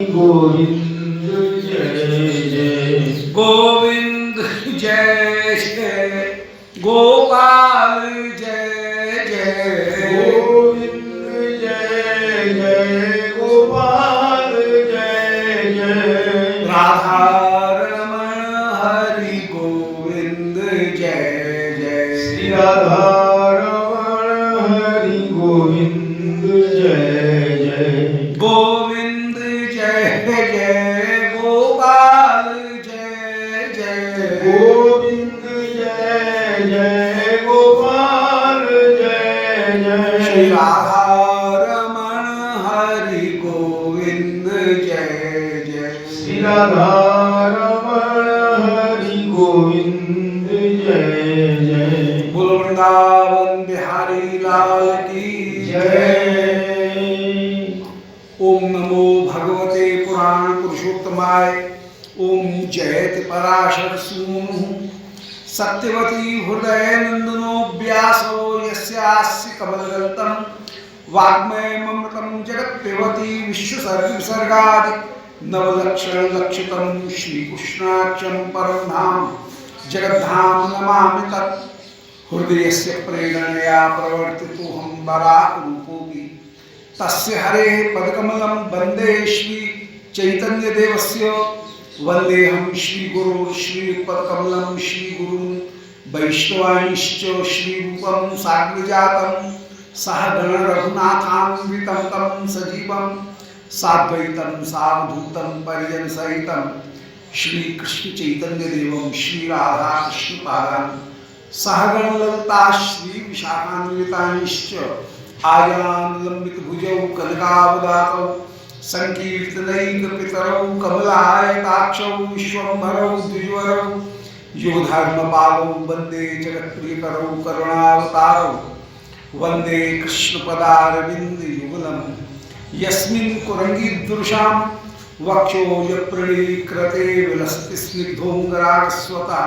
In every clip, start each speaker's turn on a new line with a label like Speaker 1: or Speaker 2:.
Speaker 1: गोविंद जय जय
Speaker 2: गोविंद जय जय गोपाल जय जय
Speaker 1: गोविंद जय जय गोपाल जय जय
Speaker 2: राधा रमण हरि गोविंद जय जय
Speaker 1: श्री राधा रमण हरि गोविंद जय जय
Speaker 2: गोविंद जय जय गोपाल जय जय
Speaker 1: गोविंद जय जय गोपाल जय जय
Speaker 2: श्री राधा रमण हरि गोविंद जय जय
Speaker 1: श्री राधा रमण हरि गोविंद जय जय
Speaker 2: बोल वृंदावन बिहारी लाल की जय। ओम नमो भगवते पुराण पुरुषोत्तमाय। ओम जयति पराशर सूनु सत्यवती हृदय नंदनो व्यासो यस्यास्य कमलदलतं वाग्मयमृतं जगत्पिबती विश्वसर्गविसर्गादि नवलक्षण लक्षितं श्रीकृष्णाख्यं परं धाम जगद्धाम नमामि तत्। हृदयस्य प्रेरणया प्रवर्तितोऽहं वराहरूपोऽपि तस्य हरेः पदकमलं वन्दे श्री चैतन्यदेवस्य। वन्देऽहं श्रीगुरुं श्रीपदकमलं श्रीगुरुं वैष्णवांश्च श्रीरूपं साग्रजातं सहगण रघुनाथान्वितं तं सजीवं साद्वैतं सावधूतं परिजनसहितं श्रीकृष्ण चैतन्यदेवं श्रीराधाकृष्णपादान् सहगण ललिता श्री विशाखान्वितांश्च आयान लंबित भुजौ कनकावदातौ संकीर्तनैकपितरौ कमलायताक्षौ विश्वम्भरौ द्विजवरौ यो धर्मपालौ वन्दे जगत्प्रियकरौ करुणावतारौ वन्दे कृष्णपदारविन्दयुगलं यस्मिन् कुरंगीदृशां वक्षो यप्रणीकृते विलसति स्निग्धोऽङ्गरागस्वता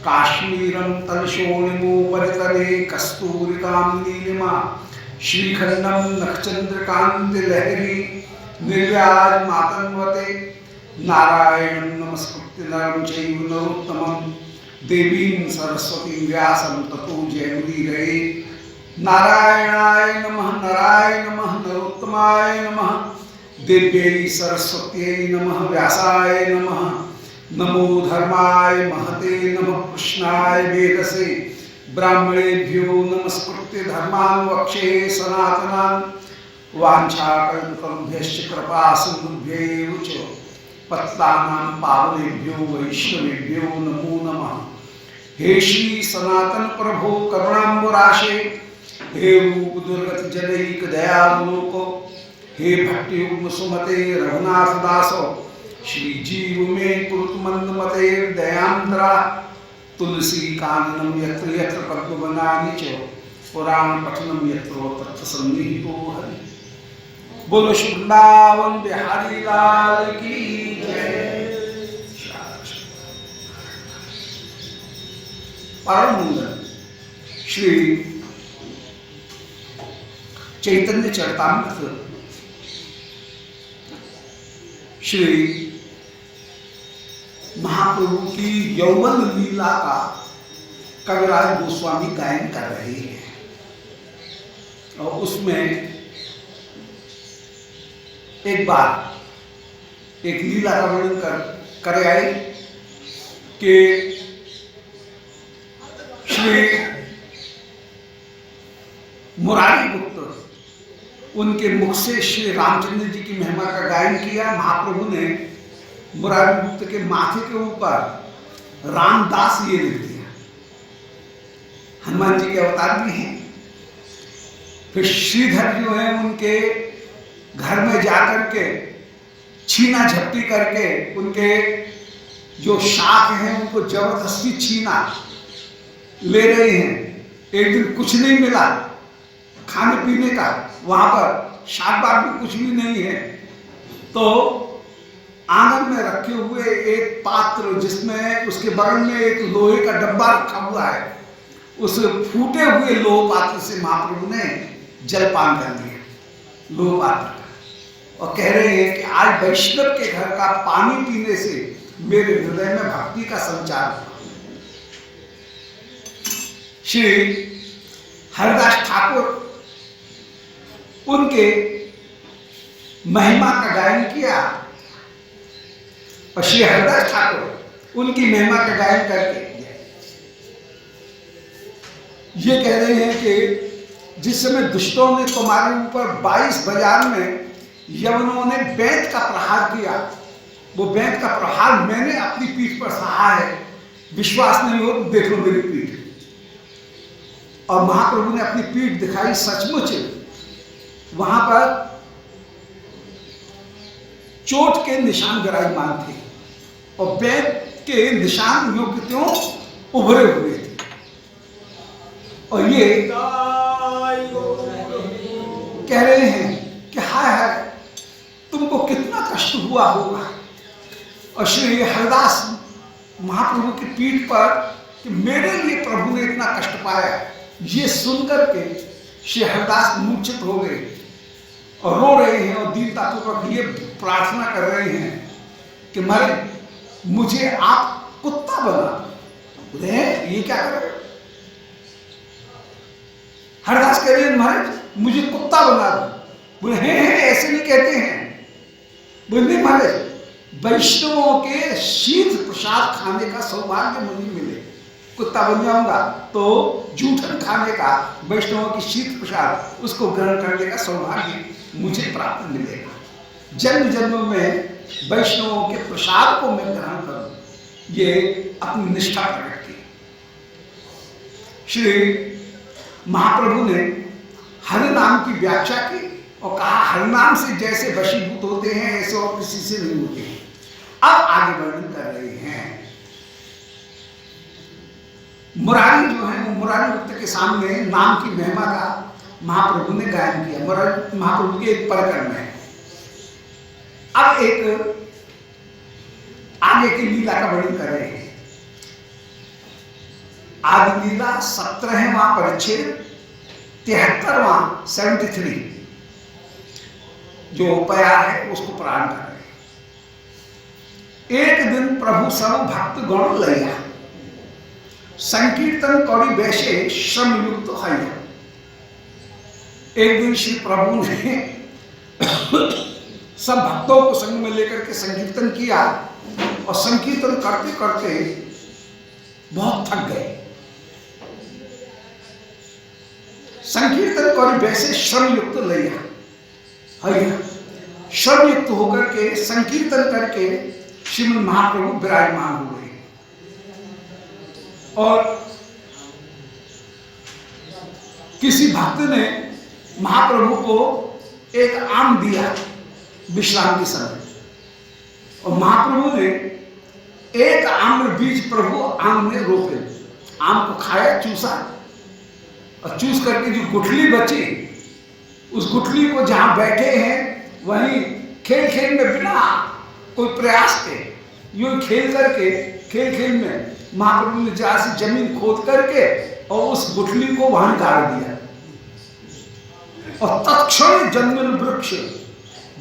Speaker 2: काश्मीरं तलशोणिमोपरितले कस्तूरिकां नीलिमा श्रीखंडं नखचंद्रकांतिलहरी निर्व्याजमातन्वते नारायणं नमस्कृत्य नरं चैव नरोत्तमं देवीं सरस्वतीं व्यासं ततो जयमुदीरये। नारायणाय नमः नरोत्तमाय नमः देव्यै सरस्वत्यै नमः व्यासाय नमः। नमो धर्माय महते नमः कृष्णाय वेदसे ब्राह्मणेभ्यो नमस्कृत्य धर्मान् वक्षे सनातनान् वाञ्छाकल्पतरुभ्यश्च कृपा सिन्धुभ्यैव च पतितानां पावनेभ्यो वैष्णवेभ्यो नमो नमः। हे श्री सनातन प्रभो करुणाम्बुराशे हे रूप दुर्गत जनैक दयावलोको हे भट्टयुग्म सुमते रघुनाथ दासो श्री जीव में कुरुत मंदमते दयांद्रा तुलसी काननम यत्र यत्र पद्मवनानि च पुराण पठनम यत्र तत्र सन्निहितो हरि। बोलो श्री वृंदावन बिहारी लाल की जय। परम मंगल श्री चैतन्य चरितामृत श्री महाप्रभु की यौवन लीला का कविराज गोस्वामी गायन कर रहे हैं और उसमें एक बार एक लीला का वर्णन कर आए कि श्री मुरारी गुप्त उनके मुख से श्री रामचंद्र जी की महिमा का गायन किया। महाप्रभु ने मुरारी गुप्त के माथे के ऊपर रामदास ये लिख दिया। हनुमान जी के अवतार भी हैं। फिर श्रीधर जो है उनके घर में जाकर के छीना झपटी करके उनके जो शाख हैं उनको जबरदस्ती छीना ले रहे हैं। एक दिन कुछ नहीं मिला खाने पीने का, वहां पर शाक बाग भी कुछ भी नहीं है, तो आंगन में रखे हुए एक पात्र जिसमें उसके बगल में एक लोहे का डब्बा रखा हुआ है, उस फूटे हुए लोह पात्र से महाप्रभु ने जलपान कर लिया। लोह पात्र और कह रहे हैं कि आज वैष्णव के घर का पानी पीने से मेरे हृदय में भक्ति का संचार हुआ। श्री हरिदास ठाकुर उनके महिमा का गायन किया और श्री हरिदास ठाकुर उनकी महिमा का गायन करके ये कह रहे हैं कि जिस समय दुष्टों ने तुम्हारे ऊपर 22 बाजार में यवनों ने बैंत का प्रहार किया, वो बैंत का प्रहार मैंने अपनी पीठ पर सहा है, विश्वास नहीं हो तो देख लो मेरी पीठ। और महाप्रभु ने अपनी पीठ दिखाई, सचमुच वहां पर चोट के निशान विराजमान थे और बैंत के निशान योग्य त्यों उभरे हुए थे। और ये कह रहे हैं कि हाय हाय तुमको कितना कष्ट हुआ होगा। और श्री हरिदास महाप्रभु की पीठ पर कि मेरे लिए प्रभु ने इतना कष्ट पाया, ये सुनकर के श्री हरिदास मूर्छित हो गए और रो रहे हैं और दीनतापूर्वक ये प्रार्थना कर रहे हैं कि महाराज मुझे आप कुत्ता बना। बोले ये क्या कर रहे हो? हरिदास कह रहे हैं महाराज मुझे कुत्ता बना दो। बोले हैं ऐसे नहीं कहते हैं। बोले नहीं महाराज वैष्णवों के शीत प्रसाद खाने का सौभाग्य मुझे मिले, कुत्ता बन जाऊंगा तो जूठन खाने का, वैष्णवों की शीत प्रसाद उसको ग्रहण करने का सौभाग्य मुझे प्राप्त मिलेगा। जन्म जन्म में वैष्णवों के प्रसाद को मैं ग्रहण करूं, ये अपनी निष्ठा प्रकट की। श्री महाप्रभु ने हरि नाम की व्याख्या की और कहा हरि नाम से जैसे वशीभूत होते हैं ऐसे और किसी से नहीं होते हैं। अब आगे वर्णन कर रहे हैं। मुरारी जो है वो मुरारी भक्त के सामने नाम की महिमा का महाप्रभु ने गायन किया। मुरारी महाप्रभु के एक प्रकरण है। अब एक आगे की लीला का वर्णन कर रहे हैं। आदि लीला 17वां परिच्छेद 73वां 73 जो प्यार है उसको प्रारंभ कर रहे हैं। एक दिन प्रभु सब भक्त गण लैया संकीर्तन कौड़ी वैसे श्रम युक्त है। एक दिन श्री प्रभु ने सब भक्तों को संग में लेकर के संकीर्तन किया और संकीर्तन करते करते बहुत थक गए। संकीर्तन कौड़ी वैसे श्रम युक्त लैया है, श्रम युक्त होकर के संकीर्तन करके श्रीमद् महाप्रभु विराजमान हुए और किसी भक्त ने महाप्रभु को एक आम दिया विश्राम के समय और महाप्रभु ने एक आम बीज प्रभु आम में रोपे, आम को खाया, चूसा और चूस करके जो गुठली बची उस गुठली को जहां बैठे हैं वहीं खेल खेल में बिना कोई प्रयास के यूं खेल करके खेल खेल में महाप्रभु ने जहां से जमीन खोद करके और उस गुठली को वहां गाड़ दिया और तत्क्षण जंगल वृक्ष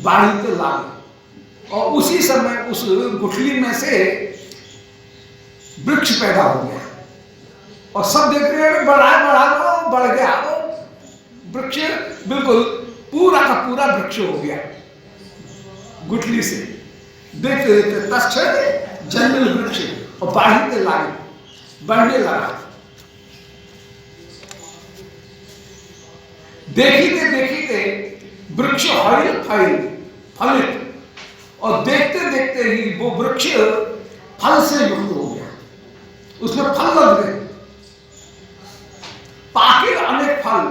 Speaker 2: बाढ़ते लागे और उसी समय उस गुठली में से वृक्ष पैदा हो गया और सब देख रहे हैं बढ़ गया वृक्ष, बिल्कुल पूरा का पूरा वृक्ष हो गया गुठली से। देखते देखते तत्क्षण जंगल वृक्ष और बढ़ने लगा। देखते देखते वृक्ष फलित और देखते देखते ही वो वृक्ष फल से युक्त हो गया, उसमें फल लग गए, पाके अनेक फल,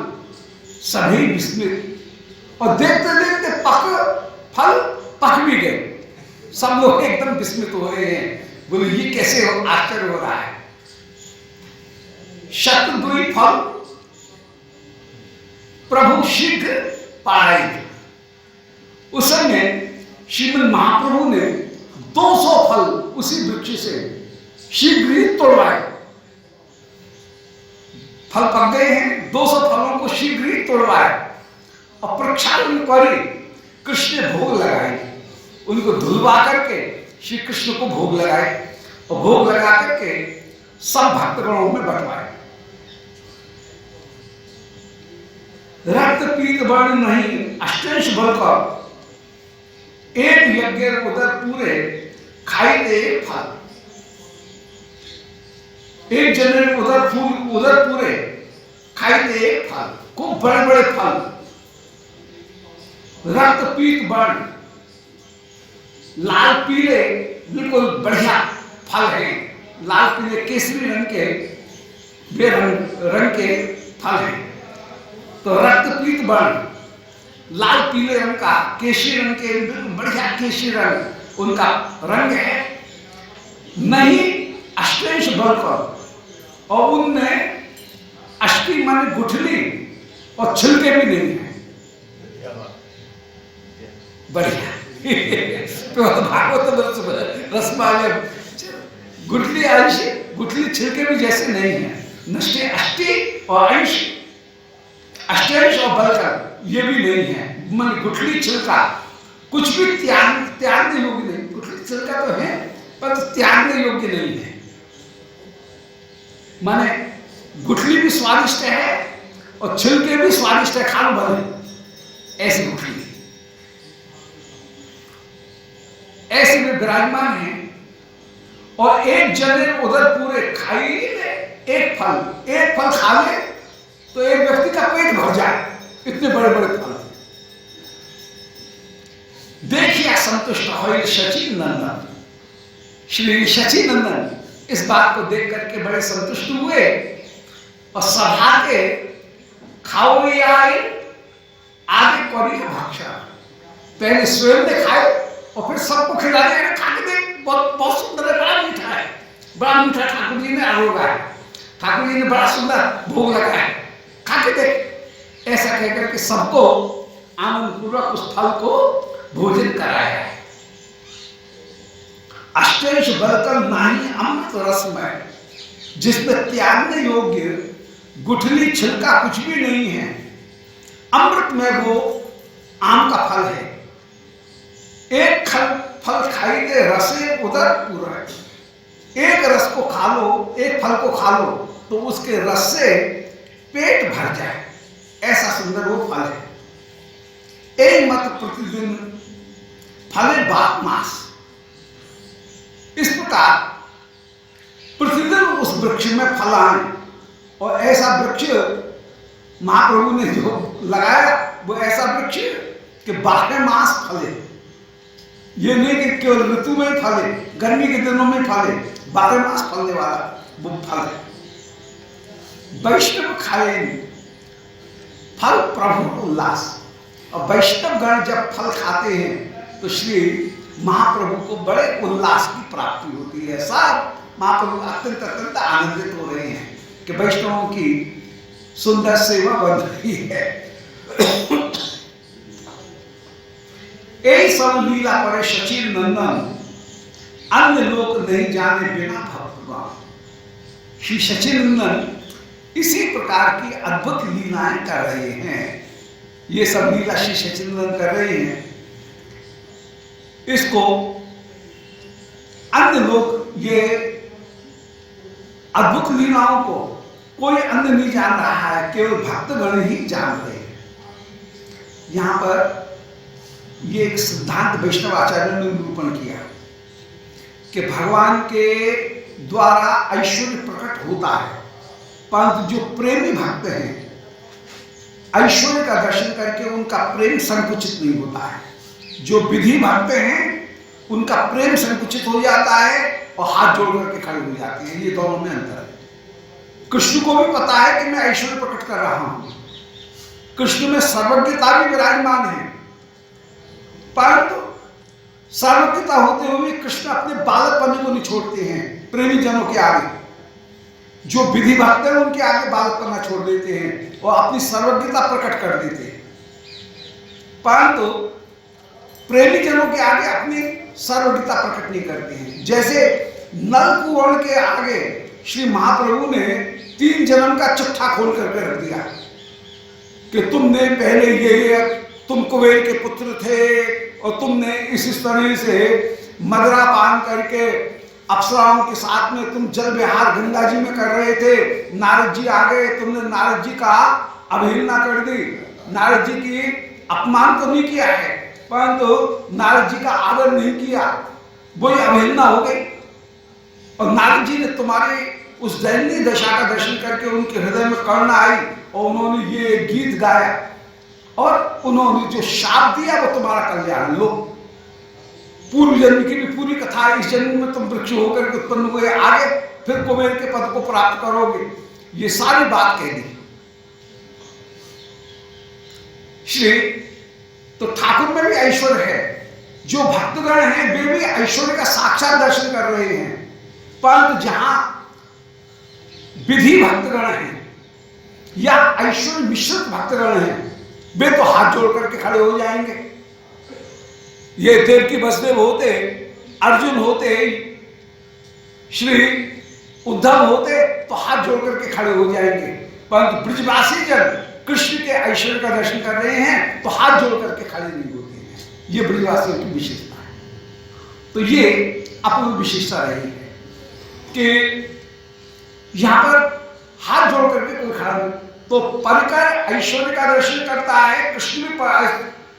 Speaker 2: सभी विस्मित और देखते देखते फल पक भी गए। सब लोग एकदम विस्मित हो रहे हैं, बोले ये कैसे आश्चर्य हो रहा है। शतद्रुई फल प्रभु शीघ्र पाए। उस समय श्रीमद् महाप्रभु ने 200 फल उसी वृक्ष से शीघ्र ही तोड़वाए। फल पक गए हैं, 200 फलों को शीघ्र ही तोड़वाए और प्रक्षालन करे, कृष्ण भोग लगाए, उनको धुलवा करके श्री कृष्ण को भोग लगाए और भोग लगा करके सब भक्तगणों में बंटवाए। रक्त पीत वर्ण नहीं अष्टंश बल पर एक यज्ञ उधर पूरे खाई दे फल, एक जने उधर फूल उधर पूरे खाई दे फल, खूब बड़े बड़े फल। रक्त पीत वर्ण लाल पीले बिल्कुल बढ़िया फल हैं, लाल पीले केसरी रंग के रंग के फल हैं। तो रक्त पीत वर्ण लाल पीले रंग का केसरी रंग के बिल्कुल बढ़िया केसरी रंग उनका रंग है। नहीं अष्टंश बल पर, और उनमें अष्टी माने गुठली और छिलके भी नहीं है। बढ़िया तो भागवत रसमाले गुठली अंश गुठली छिलके भी जैसे नहीं है। नष्टे अष्टि और अंश, अष्टंश और बल का ये भी नहीं है। मन गुठली छिलका कुछ भी त्यागने योग्य नहीं। गुठली छिलका तो है पर त्यागने योग्य नहीं है। माने गुठली भी स्वादिष्ट है और छिलके भी स्वादिष्ट है, खानो भले ऐसी गुठली, ऐसे में विराजमान है। और एक जने उधर पूरे खाई ले एक फल खा ले तो एक व्यक्ति का पेट भर जाए, इतने बड़े बड़े फल। देखिए संतुष्ट हो शची नंदन, श्री शची नंदन इस बात को देख करके बड़े संतुष्ट हुए और सभा के खाओ आए आगे करी भक्षा। पहले स्वयं ने खाए और फिर सबको खिला दिया। खा के देख बहुत सुंदर है, बड़ा मीठा है, बड़ा मीठा ठाकुर जी ने आरोगा है, ठाकुर जी ने बड़ा सुंदर भोग लगाया है, खा के देख। ऐसा कहकर के सबको आनंद पूर्वक उस फल को भोजन कराया है। अष्टंश बलकर नाही अमृत रसमय, जिसमें त्यागने योग्य गुठली छिलका कुछ भी नहीं है। अमृत में वो आम का फल है। एक फल खाई दे रसे उधर पूरा है। एक रस को खा लो, एक फल को खा लो तो उसके रस से पेट भर जाए, ऐसा सुंदर वो फल है। एक मत प्रतिदिन फले बाप मास। इस प्रकार प्रतिदिन उस वृक्ष में फल आए और ऐसा वृक्ष महाप्रभु ने जो लगाया वो ऐसा वृक्ष कि 12 मास फले। ये नहीं कि केवल ऋतु में ही फले, गर्मी के दिनों में फले, 12 मास फलने वाला वो फल है। वैष्णव खाए फल प्रभु उल्लास। और वैष्णव गण जब फल खाते हैं तो श्री महाप्रभु को बड़े उल्लास की प्राप्ति होती है। सब महाप्रभु अत्यंत अत्यंत आनंदित हो रहे हैं कि वैष्णवों की सुंदर सेवा बन रही है। एक सब लीला पर शची नंदन, अन्य लोग नहीं जाने बिना भक्तवान। श्री शची नंदन इसी प्रकार की अद्भुत लीलाएं कर रहे हैं। ये सब लीला श्री शची नंदन कर रहे हैं। इसको अन्य लोग ये अद्भुत लीलाओं को कोई अन्य नहीं जान रहा है, केवल भक्तगण ही जान रहे हैं। यहां पर ये एक सिद्धांत वैष्णव आचार्य ने निरूपण किया कि भगवान के द्वारा ऐश्वर्य प्रकट होता है, परंतु जो प्रेमी भक्त हैं ऐश्वर्य का दर्शन करके उनका प्रेम संकुचित नहीं होता है। जो विधि भक्त हैं उनका प्रेम संकुचित हो जाता है और हाथ जोड़ करके खड़े हो जाते हैं। ये दोनों में अंतर है। कृष्ण को भी पता है कि मैं ऐश्वर्य प्रकट कर रहा हूं, कृष्ण में सर्वज्ञता भी विराजमान है, परंतु सर्वज्ञता होते हुए कृष्ण अपने बालकपन को नहीं छोड़ते हैं। प्रेमी जनों के आगे जो विधि भक्त हैं उनके आगे बालकपना छोड़ देते हैं और अपनी सर्वज्ञता प्रकट कर देते हैं, परंतु प्रेमी जनों के आगे अपनी सर्वज्ञता प्रकट नहीं करते हैं। जैसे नल कुंवर के आगे श्री महाप्रभु ने 3 जन्म का चिट्ठा खोल करके रख दिया कि तुमने पहले ये तुम कुबेर के पुत्र थे और तुमने इस तरह से मदिरा पान करके अप्सराओं के साथ में तुम जल विहार गंगा जी में कर रहे थे। नारद जी आ गए, तुमने नारद जी का अवहेलना कर दी। नारद जी की अपमान तो नहीं किया है, परंतु नारद जी का आदर नहीं किया, वही अवहेलना हो गई। और नारद जी ने तुम्हारे उस दयनीय दशा का दर्शन करके उनके हृदय में करुणा आई और उन्होंने ये गीत गाया और उन्होंने जो शाप दिया वो तुम्हारा कल्याण। लो, पूर्व जन्म की भी पूरी कथा है। इस जन्म में तुम वृक्ष होकर के उत्पन्न हुए, आगे फिर कुबेर के पद को प्राप्त करोगे, ये सारी बात कह दी। श्री तो ठाकुर में भी ऐश्वर्य है। जो भक्तगण हैं वे भी ऐश्वर्य का साक्षात दर्शन कर रहे हैं, परंतु जहां विधि भक्तगण हैं या ऐश्वर्य मिश्रित भक्तगण हैं वे तो हाथ जोड़ करके खड़े हो जाएंगे। ये देवकी वसुदेव होते, अर्जुन होते, श्री उद्धव होते तो हाथ जोड़ करके खड़े हो जाएंगे, परंतु ब्रजवासी जन कृष्ण के ऐश्वर्य का दर्शन कर रहे हैं तो हाथ जोड़ करके खड़े नहीं होते हैं। ये ब्रजवासियों की विशेषता है। तो ये अपनी विशेषता रही है कि यहां पर हाथ जोड़ करके कोई खड़ा नहीं, तो परिकर ऐश्वर्य का दर्शन करता है कृष्ण में,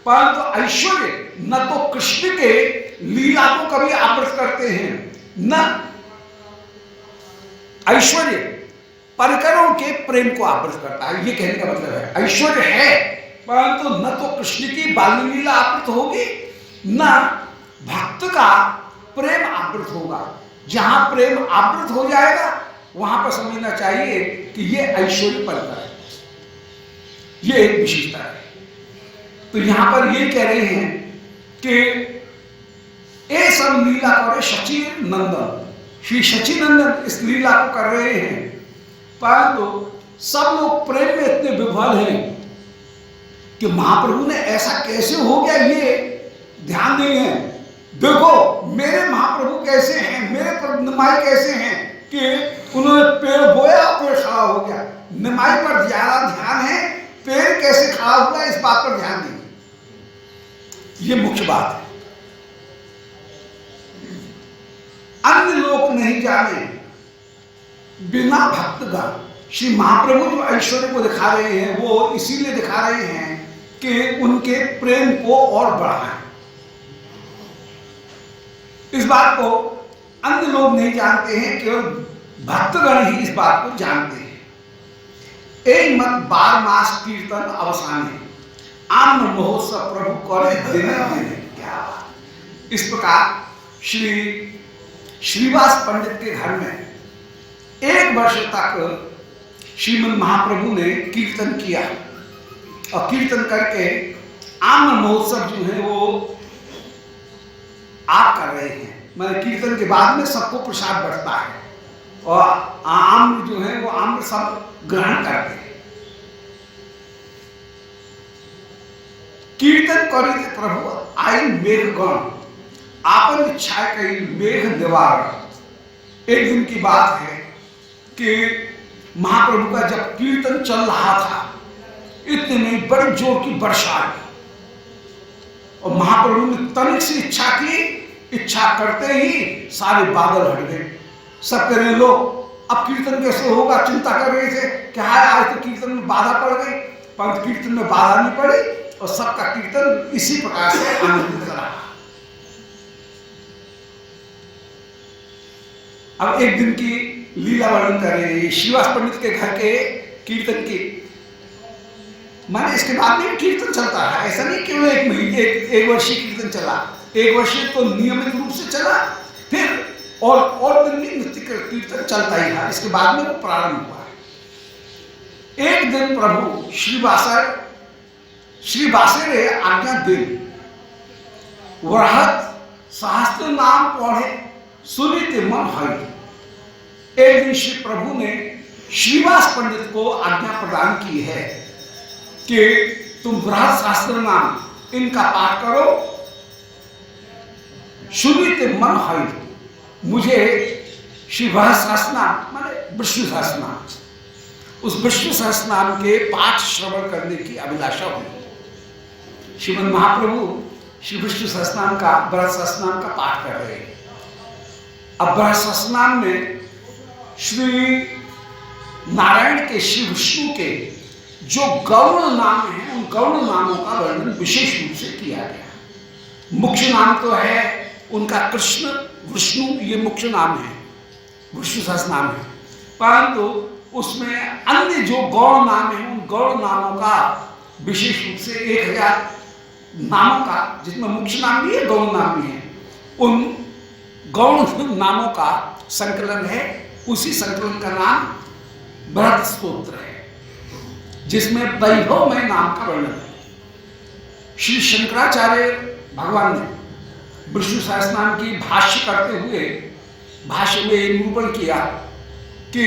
Speaker 2: परंतु ऐश्वर्य न तो कृष्ण के लीला को कभी आवृत करते हैं, न ऐश्वर्य परिकरों के प्रेम को आवृत करता है। ये कहने का मतलब है ऐश्वर्य है परंतु न तो कृष्ण की बाल लीला आवृत होगी न भक्त का प्रेम आवृत होगा। जहां प्रेम आवृत हो जाएगा वहां पर समझना चाहिए कि ये ऐश्वर्य परिकर है, ये एक विशेषता है। तो यहां पर ये कह रहे हैं कि ए सब लीला करे शची नंदन, श्री शची नंदन इस लीला को कर रहे हैं, परंतु सब लोग प्रेम में इतने विभोर हैं कि महाप्रभु ने ऐसा कैसे हो गया ये ध्यान नहीं है। देखो मेरे महाप्रभु कैसे हैं, मेरे निमाई कैसे हैं कि उन्होंने पेड़ बोया पेड़ खड़ा हो गया। निमाई पर ज्यादा ध्यान है, पेड़ कैसे खड़ा हुआ इस बात पर ध्यान नहीं। ये मुख्य बात है। अन्य लोग नहीं जाने बिना भक्तगण श्री महाप्रभु जो ऐश्वर्य को दिखा रहे हैं वो इसीलिए दिखा रहे हैं कि उनके प्रेम को और बढ़ाएं। इस बात को अन्य लोग नहीं जानते हैं, केवल भक्तगण ही इस बात को जानते हैं। एक मत 12 मास कीर्तन अवसाने आम महोत्सव प्रभु करे दिन दिन। क्या बात। इस प्रकार श्री श्रीवास पंडित के घर में 1 वर्ष तक श्रीमद महाप्रभु ने कीर्तन किया और कीर्तन करके आम महोत्सव जो है वो आप कर रहे हैं। मैंने कीर्तन के बाद में सबको प्रसाद बढ़ता है और आम जो है वो आम सब ग्रहण करते हैं। कीर्तन करी प्रभु आई मेघगण आपन इच्छा कई मेघ निवारण। एक दिन की बात है कि महाप्रभु का जब कीर्तन चल रहा था इतनी बड़ी जोर की वर्षा आई और महाप्रभु ने तनिक से इच्छा की, इच्छा करते ही सारे बादल हट गए। सब कह रहे लो अब कीर्तन कैसे होगा, चिंता कर रहे थे क्या है आज तो कीर्तन में बाधा पड़ गई, परंतु कीर्तन में बाधा नहीं पड़ी और सबका कीर्तन इसी प्रकार से आनंदित रहा। अब एक दिन की लीला वर्णन कर रहे हैं श्रीवास पंडित के घर के कीर्तन की। माने इसके बाद में कीर्तन चलता है, ऐसा नहीं केवल 1 महीने 1 वर्षीय कीर्तन चला, 1 वर्षीय तो नियमित रूप से चला, फिर और दिन भी नृत्य कीर्तन चलता ही था। इसके बाद में वो प्रारंभ हुआ। एक दिन प्रभु श्री बासरे आज्ञा दिन वरहत सहस्त्र नाम पढ़े सुनित मन हरि। एक दिन श्री प्रभु ने श्रीवास पंडित को आज्ञा प्रदान की है कि तुम बृहत शास्त्र नाम इनका पाठ करो, सुनित मन हरि। मुझे श्री बृहत शास्त्र नाम माने विष्णु सहस्त्र नाम, उस विष्णु सहस्त्र नाम के पाठ श्रवण करने की अभिलाषा हुई। श्रीमद् महाप्रभु श्री विष्णु सहस्रनाम का, बृहत् सहस्रनाम का पाठ कर रहे हैं। अब बृहत् सहस्रनाम में श्री नारायण के, श्री विष्णु के जो गौण नाम हैं, उन गौण नामों का वर्णन विशेष रूप से किया गया। मुख्य नाम तो है उनका कृष्ण, विष्णु, ये मुख्य नाम है, विष्णु सहस्रनाम है, परंतु उसमें अन्य जो गौण नाम है, उन गौण नामों का विशेष रूप से 1000 नामों का, जिसमें मुख्य नाम भी है, गौण नाम भी है, उन गौण नामों का संकलन है। उसी संकलन का नाम बृहत् स्तोत्र है, जिसमें वैभवमय नाम का वर्णन है। श्री शंकराचार्य भगवान ने विष्णु सहस्रनाम की भाष्य करते हुए भाष्य में निरूपण किया कि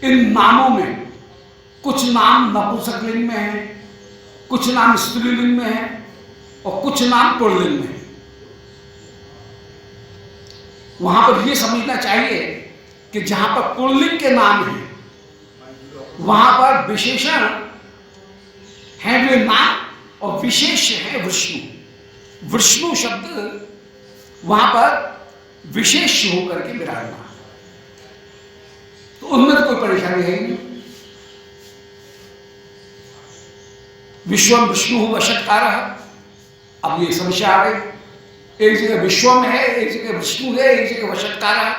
Speaker 2: इन नामों में कुछ नाम नपुंसकलिंग में है, कुछ नाम स्त्रीलिंग में है और कुछ नाम पुल्लिंग में है। वहां पर यह समझना चाहिए कि जहां पर पुल्लिंग के नाम है वहां पर विशेषण है वे नाम और विशेष है विष्णु। विष्णु शब्द वहां पर विशेष होकर के विराजमान, तो उनमें तो कोई परेशानी है ही नहीं। विश्वम विष्णु वशत्कार, अब ये समस्या आ गई, एक जगह विश्वम है, एक जगह विष्णु है, एक जगह वशत्कार है,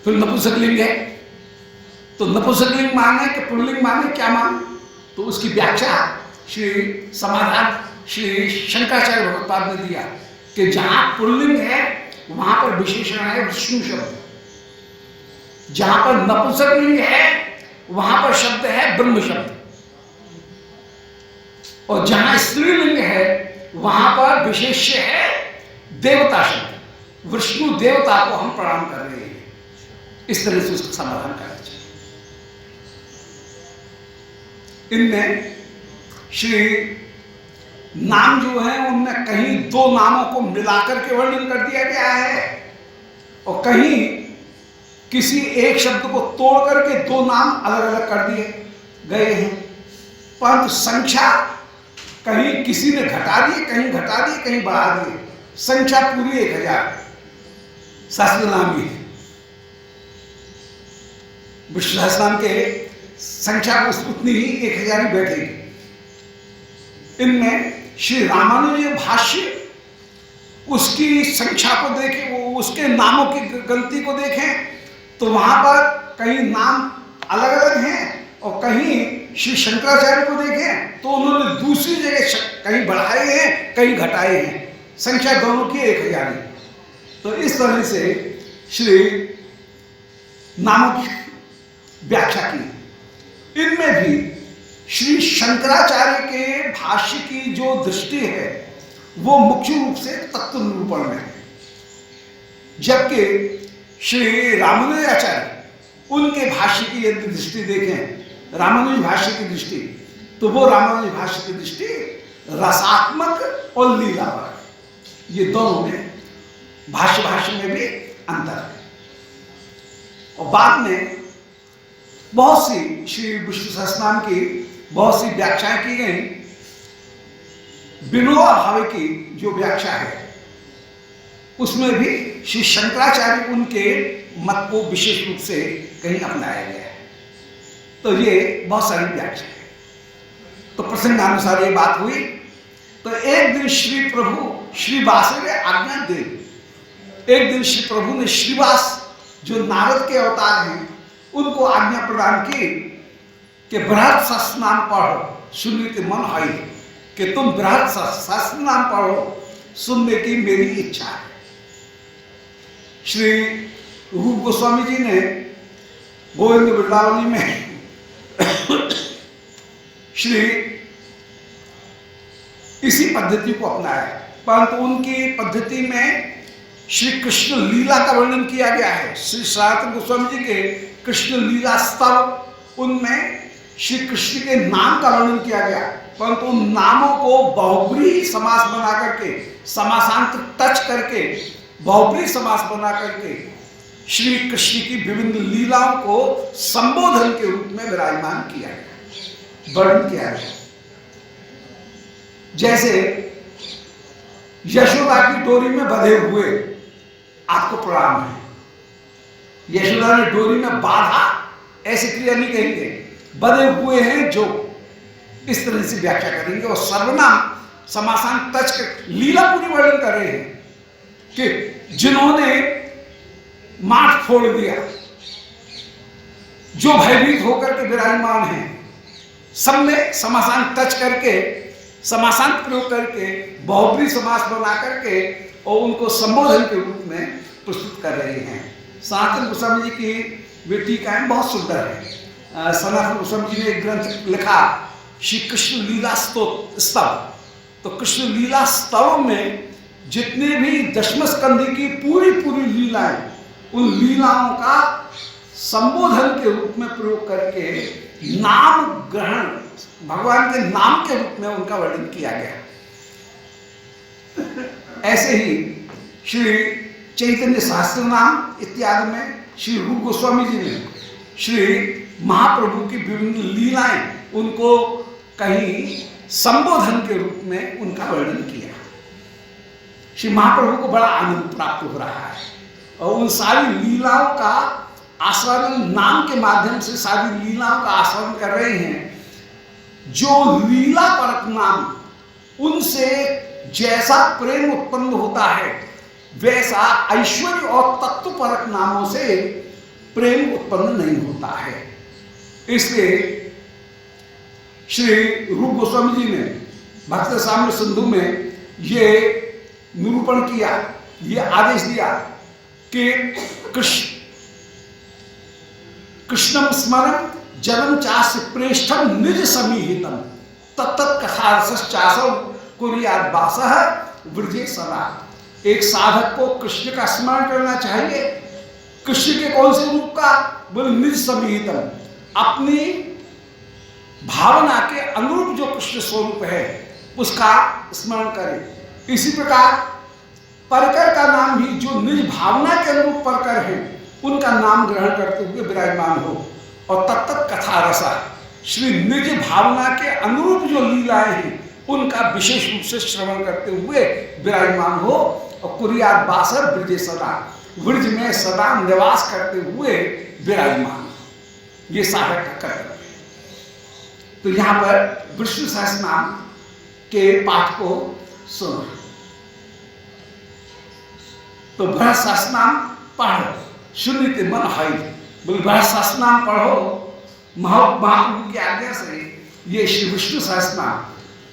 Speaker 2: फिर नपुंसकलिंग है। तो नपुंसकलिंग माने कि पुल्लिंग माने, क्या माने? तो उसकी व्याख्या श्री समाधान श्री शंकराचार्य भगवत्पाद ने दिया कि जहां पुल्लिंग है वहां पर विशेषण है विष्णु शब्द, जहां पर नपुंसकलिंग है वहां पर शब्द है ब्रह्म शब्द, और जहां स्त्रीलिंग है वहां पर विशेष है देवता शब्द। विष्णु देवता को हम प्रणाम कर रहे हैं, इस तरह से उसका समाधान करना चाहिए। इनमें श्री नाम जो है उनमें कहीं 2 नामों को मिलाकर के वर्णन कर दिया गया है और कहीं किसी एक शब्द को तोड़ करके 2 नाम अलग अलग कर दिए गए हैं, परंतु संख्या कहीं किसी ने घटा दी, कहीं घटा दी, कहीं बढ़ा दिए, संख्या पूरी 1000 सहस्त्र नाम भी है। विष्णु सहस्रनाम के संख्या उतनी ही 1000 ही बैठेगी। इनमें श्री रामानुज भाष्य, उसकी संख्या को देखें, वो उसके नामों की गिनती को देखें तो वहां पर कहीं नाम अलग अलग हैं और कहीं श्री शंकराचार्य को देखें तो उन्होंने दूसरी जगह कहीं बढ़ाए हैं, कहीं घटाए हैं, संख्या दोनों की 1000 है। तो इस तरह से श्री नामों की व्याख्या की। इनमें भी श्री शंकराचार्य के भाष्य की जो दृष्टि है वो मुख्य रूप से तत्व निरूपण में है, जबकि श्री रामानुजाचार्य उनके भाष्य की यदि दृष्टि देखें, रामानुज भाष्य की दृष्टि, तो वो रामानुज भाष्य की दृष्टि रसात्मक और लीलावर, ये दोनों में भाष्य में भी अंतर है। और बाद में बहुत सी श्री विष्णु सहस्रनाम की बहुत सी व्याख्याएं की गई। विनोबा भावे की जो व्याख्या है उसमें भी श्री शंकराचार्य उनके मत को विशेष रूप से कहीं अपनाया गया है। तो ये बहुत सारी व्याख्या है। तो प्रसंगानुसार ये बात हुई। तो एक दिन श्री प्रभु श्रीवास ने आज्ञा दे, एक दिन श्री प्रभु ने श्रीवास जो नारद के अवतार हैं उनको आज्ञा प्रदान की कि बृहत् सहस्रनाम पढ़ो, सुनने के मन है कि तुम बृहत् सहस्रनाम पढ़ो, सुनने की मेरी इच्छा है। श्री रूप गोस्वामी जी ने गोविंद वृंदावनी में श्री इसी पद्धति को अपनाया, परंतु उनकी पद्धति में श्री कृष्ण लीला का वर्णन किया गया है। श्री सनातन गोस्वामी जी के कृष्ण लीला स्तव, उनमें श्री कृष्ण के नाम का वर्णन किया गया, परंतु उन नामों को बहुब्रीहि समास बना करके, समासांत टच करके बहुब्रीहि समास बना करके श्री कृष्ण की विभिन्न लीलाओं को संबोधन के रूप में विराजमान किया गया। वर्णन किया गया। जैसे यशोदा की डोरी में बंधे हुए आपको प्रणाम है, यशोदा ने डोरी में बांधा ऐसे क्रिया नहीं कहेंगे, बंधे हुए हैं जो, इस तरह से व्याख्या करेंगे। और सर्वनाम समासान तच कर लीला पूरी वर्णन कर रहे हैं कि जिन्होंने माठ फोड़ दिया, जो भयभीत होकर के विराजमान हैं, सब में समासान टच करके, समासान प्रयोग करके, बहुब्री समास बना करके और उनको संबोधन के रूप में प्रस्तुत कर रहे हैं। सनातन गोस्वामी जी की वे टीकाएं बहुत सुंदर है। सनातन गोस्वामी जी ने एक ग्रंथ लिखा श्री कृष्ण लीला स्तव। तो कृष्ण लीला स्तव में जितने भी दशम स्कंध की पूरी लीलाएं, उन लीलाओं का संबोधन के रूप में प्रयोग करके नाम ग्रहण, भगवान के नाम के रूप में उनका वर्णन किया गया। ऐसे ही श्री चैतन्य सहस्त्र नाम इत्यादि में श्री रूप गोस्वामी जी ने श्री महाप्रभु की विभिन्न लीलाएं, उनको कहीं संबोधन के रूप में उनका वर्णन किया। श्री महाप्रभु को बड़ा आनंद प्राप्त हो रहा है और उन सारी लीलाओं का आस्वादन, नाम के माध्यम से सारी लीलाओं का आस्वादन कर रहे हैं। जो लीला परक नाम, उनसे जैसा प्रेम उत्पन्न होता है, वैसा ऐश्वर्य और तत्व परक नामों से प्रेम उत्पन्न नहीं होता है। इसलिए श्री रूप गोस्वामी जी ने भक्त साम्य सिंधु में ये निरूपण किया, ये आदेश दिया कि कृष्णम स्मरण जन्म चास्य प्रेष्ठम निज समीहितम तत्त कथारस चासव कुर्याद वासः वृजे सदा। एक साधक को कृष्ण का स्मरण करना चाहिए। कृष्ण के कौन से रूप का? बोले निज समीहितम, अपनी भावना के अनुरूप जो कृष्ण स्वरूप है उसका स्मरण करें। इसी प्रकार परकर का नाम भी, जो निज भावना के अनुरूप परकर है, उनका नाम ग्रहण करते हुए विराजमान हो। और तब तक कथा रसा, श्री निज भावना के अनुरूप जो लीलाएं हैं उनका विशेष रूप से श्रवण करते हुए विराजमान हो। और कुर्याद वासः ब्रजे सदा, ब्रज में सदा निवास करते हुए विराजमान, ये साधक का कर्तव्य। तो यहां पर विष्णु सहस्रनाम के पाठ को सुनो। तो भरत सहस्रनाम पढ़ो, सुनित मन हाई, बोले भरत सहस्रनाम पढ़ो। महाप्रभु की आज्ञा से ये श्री विष्णु सहस्रनाम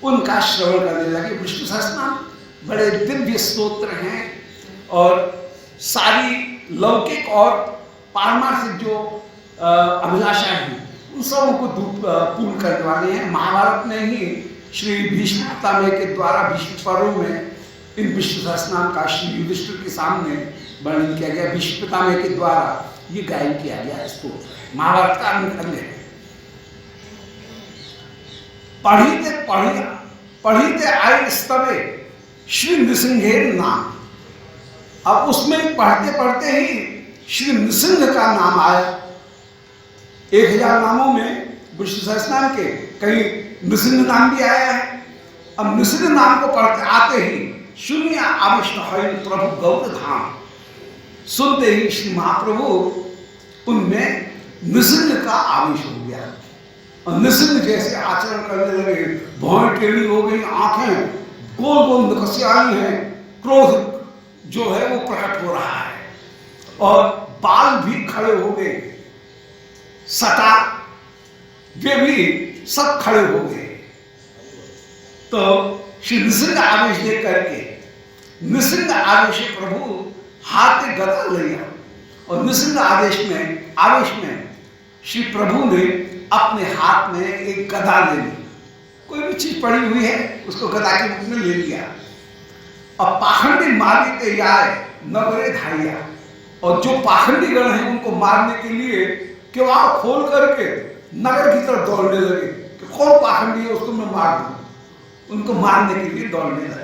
Speaker 2: उनका श्रवण करने लगे। विष्णु सहस्रनाम बड़े दिव्य स्तोत्र हैं और सारी लौकिक और पारमार्थिक जो अभिलाषाएं हैं उन सबों को पूर्ण करने वाले हैं। महाभारत में ही श्री भीष्म पितामह के द्वारा भीष्म पर्व में इन विष्णु सहस्रनाम का श्री युधिष्ठिर के सामने वर्णन किया गया। भीष्म पितामह के द्वारा ये गायन किया गया स्तोत्र, महाभारत का अंग है। पढ़ीते आय स्तवे श्री नृसिंहेर नाम। अब उसमें पढ़ते पढ़ते ही श्री नृसिंह का नाम आया। 1000 नामों में विष्णु सहस्रनाम के कहीं नृसिंह नाम भी आया है। अब नृसिंह नाम को पढ़ते आते ही शून्य आविष्ट प्रभु गौर धाम, सुनते ही श्री महाप्रभु उनमें नृसिंह का आवेश हो गया और नृसिंह जैसे आचरण करने लगे। भौं टेढ़ी हो गई, आंखें गोल गोल निकसियाई हैं, क्रोध जो है वो प्रकट हो रहा है और बाल भी खड़े हो गए, सटा वे भी सब खड़े हो गए। तो श्री नृसिंह आवेश देख करके, नृसिंह आवेश प्रभु हाथ गदा लिया और नृसिंह आवेश में श्री प्रभु ने अपने हाथ में एक गदा ले ली। कोई भी चीज पड़ी हुई है उसको गदा के रूप में ले लिया और पाखंडी मारते आए नगरे धाइया। और जो पाखंडी गण हैं उनको मारने के लिए किवाड़ खोल करके नगर की तरफ दौड़ने लगे कि कौन पाखंडी है उसको मैं मार दूं। उनको मारने के लिए दौड़ने लगे।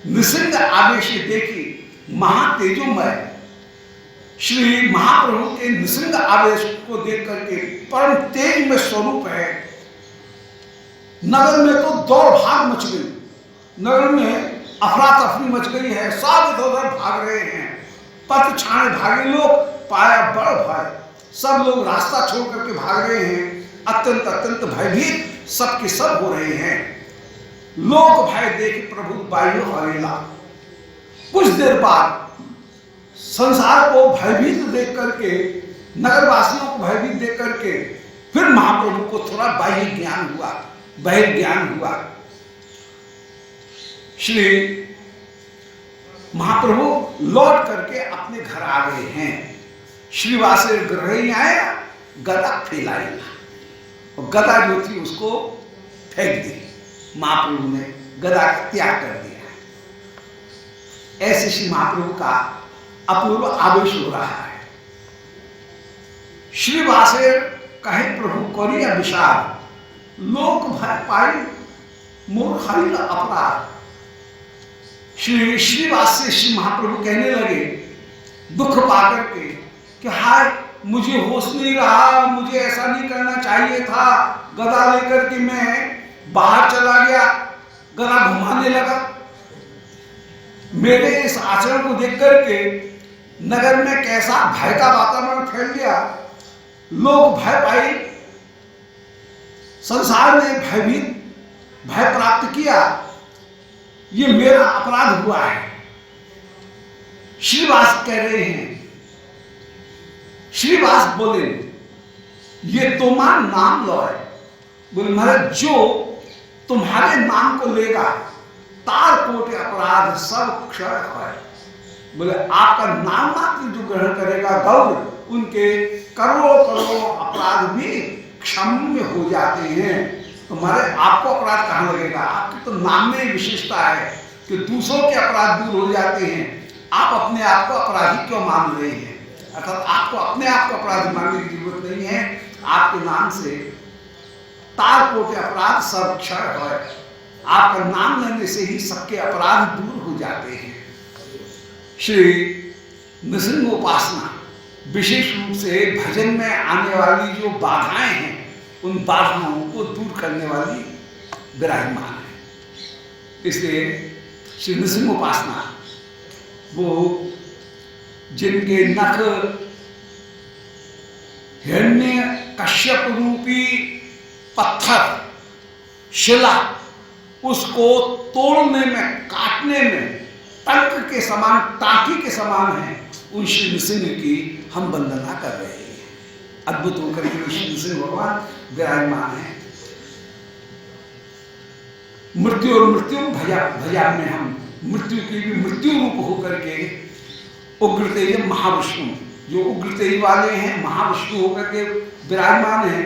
Speaker 2: नृसिंह आवेश देखी महातेजोमय श्री महाप्रभु के नृसिंह आवेश को देख करके परम तेज में स्वरूप है। नगर में तो दौड़ भाग मच गई, नगर में अफरा तफरी मच गई है, सब इधर उधर भाग रहे हैं, पथ छाने भागे लोग, पाया बड़ भय, सब लोग रास्ता छोड़ करके भाग रहे हैं, अत्यंत अत्यंत भयभीत सबके सब हो रहे हैं। लोक भय देख प्रभु बायु हरेला। कुछ देर बाद संसार को भयभीत देख करके, नगरवासियों को भयभीत देख करके फिर महाप्रभु को थोड़ा बाह्य ज्ञान हुआ, बहिर्ज्ञान हुआ। श्री महाप्रभु लौट करके अपने घर आ गए हैं। श्रीवास ग्रह आया, गदा फैलाई और गदा जो थी उसको फेंक दी। महाप्रभु ने गदा का त्याग कर दिया। ऐसे श्री महाप्रभु का अपूर्व आवेश हो रहा है। श्रीवासे कहे प्रभु करिया विशाल, लोक भय पाई मोर हरिल अपराध। श्रीवास से श्री महाप्रभु कहने लगे दुख पाकर के कि हाय मुझे होश नहीं रहा, मुझे ऐसा नहीं करना चाहिए था, गदा लेकर के मैं बाहर चला गया, गदा घुमाने लगा। मेरे इस आचरण को देख करके नगर में कैसा भय का वातावरण फैल गया, लोग भय पाई, संसार में भय प्राप्त किया, ये मेरा अपराध हुआ है। श्रीवास कह रहे हैं, श्रीवास बोले ये तुम्हारा नाम लो है। बोले महाराज जो तुम्हारे नाम को लेगा तार कोटि अपराध सब क्षय है। बोले आपका नाम मात्र जो ग्रहण करेगा गौर, उनके करोड़ों करोड़ों अपराध भी क्षम्य हो जाते हैं। तुम्हारे आपको अपराध कहां लगेगा? आपके तो नाम में विशेषता है कि दूसरों के अपराध दूर हो जाते हैं, आप अपने आप को अपराधी क्यों मान रहे हैं? अर्थात आपको अपने आप को अपराधी मानने की जरूरत नहीं है। आपके नाम से तार कोटि अपराध सब क्षय है। आपका नाम लेने से ही सबके अपराध दूर हो जाते हैं। श्री नृसिंह उपासना विशेष रूप से भजन में आने वाली जो बाधाएं हैं, उन बाधाओं को दूर करने वाली विराजमान है। इसलिए श्री नृसिंह उपासना वो जिनके नख हिरण्य कश्यप रूपी पत्थर शिला उसको तोड़ने में, काटने में टंक के समान, टाकी के समान है, उन श्री नृसिंह की हम वंदना कर रहे हैं। अद्भुत होकर के श्री नृसिंह भगवान विराजमान है। मृत्यु और मृत्यु भजा में हम मृत्यु की भी मृत्यु रूप होकर के उग्रतेज महाविष्णु, जो उग्रतेज वाले हैं महाविष्णु होकर के विराजमान हैं,